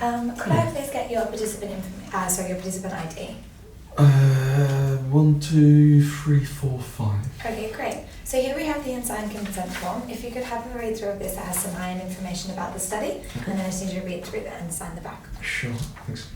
Could I please get your participant your participant ID? 1, 2, 3, 4, 5. Okay, great. So here we have the unsigned consent form. If you could have a read through of this, it has some iron information about the study, and then I just need you to read through that and sign the back. Sure, thanks.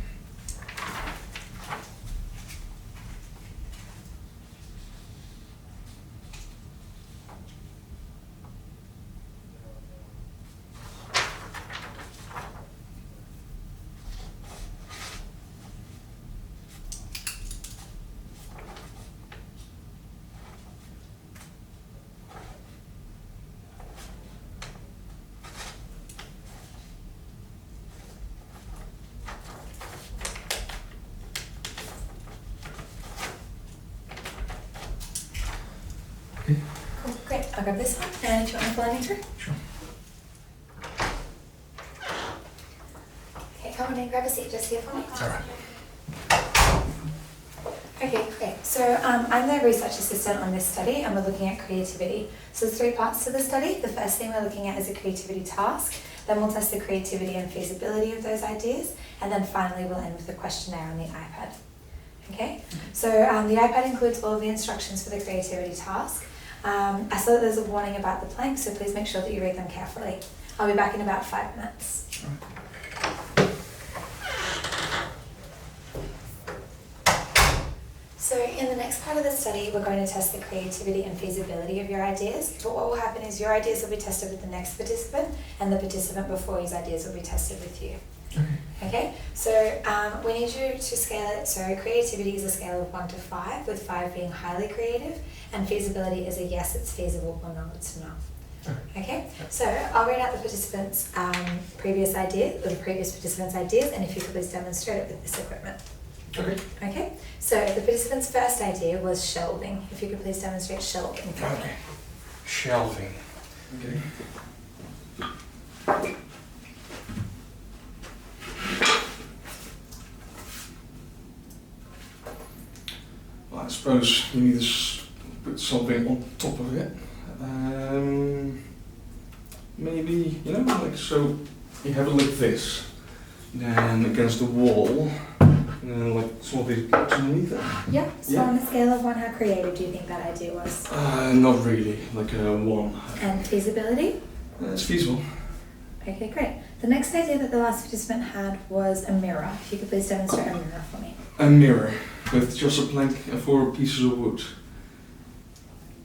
Okay. Cool, great. I'll grab this one, and if you want to follow me through. Sure. Okay, come on in, grab a seat just here for me. It's alright. Okay, great. So I'm the research assistant on this study, and we're looking at creativity. So there's 3 parts to the study. The first thing we're looking at is a creativity task. Then we'll test the creativity and feasibility of those ideas, and then finally we'll end with a questionnaire on the iPad. Okay, so the iPad includes all of the instructions for the creativity task. I saw that there's a warning about the plank, so please make sure that you read them carefully. I'll be back in about 5 minutes. So in the next part of the study, we're going to test the creativity and feasibility of your ideas. But what will happen is your ideas will be tested with the next participant, and the participant before his ideas will be tested with you. Okay, so we need you to scale it. So creativity is a scale of 1 to 5, with 5 being highly creative, and feasibility is a yes, it's feasible, or no, it's not. Okay, so I'll read out the participants' previous ideas, or the previous participants' ideas, and if you could please demonstrate it with this equipment. Okay. Okay, so the participant's first idea was shelving. If you could please demonstrate shelving for me. Okay. Shelving. Okay. Well, I suppose you need to put something on top of it. Maybe, you know, like so you have it like this, then against the wall, and then like some of these blocks underneath it. Yeah, so Yeah. on a scale of 1, how creative do you think that idea was? Not really, like a 1. And feasibility? It's feasible. Okay, great. The next idea that the last participant had was a mirror. If you could please demonstrate a mirror for me. A mirror with just a plank and 4 pieces of wood.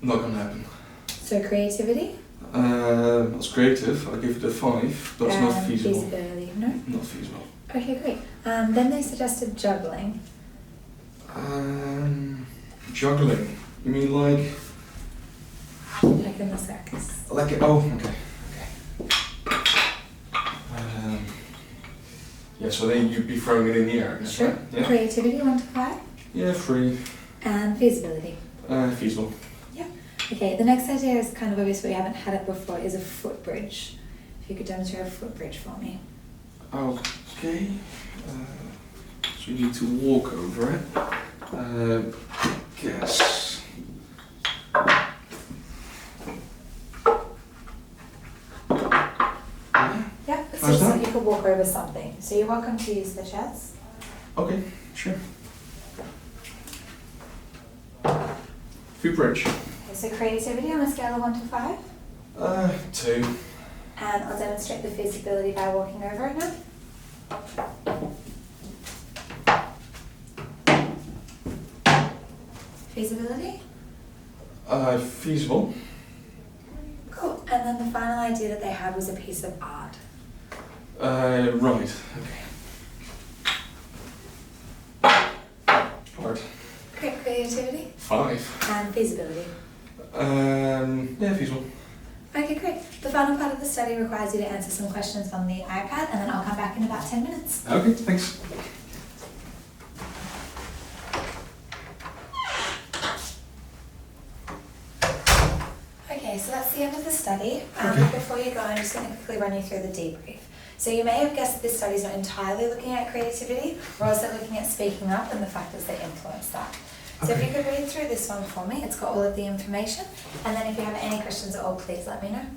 Not gonna happen. So creativity? That's creative. I give it a 5, but it's not And feasible. feasibility, no? Not feasible. Okay, great. Then they suggested juggling. Juggling. You mean like Like in the circus. okay. Yeah, so then you'd be throwing it in the air. Sure. Right? Yeah. Creativity, 1 to 5. Yeah, 3. And feasibility. Feasible. Okay, the next idea is kind of obvious, but we haven't had it before, is a footbridge. If you could demonstrate a footbridge for me. Okay. So you need to walk over it. Guess. Yeah, it's How's just so that? you could walk over something. So you're welcome to use the chairs. Okay, sure. Footbridge. Okay, so creativity on a scale of 1 to 5. 2. And I'll demonstrate the feasibility by walking over it now. Feasibility? Feasible. Cool. And then the final idea that they had was a piece of art. Right. Okay. Art. Great. Creativity? 5. And feasibility. Yeah, feasible. Okay, great. The final part of the study requires you to answer some questions on the iPad, and then I'll come back in about 10 minutes. Okay, thanks. Okay, so that's the end of the study. Okay. Before you go, I'm just going to quickly run you through the debrief. So you may have guessed that this study is not entirely looking at creativity, or also looking at speaking up and the factors that influence that. So if you could read through this one for me, it's got all of the information, and then if you have any questions at all, please let me know.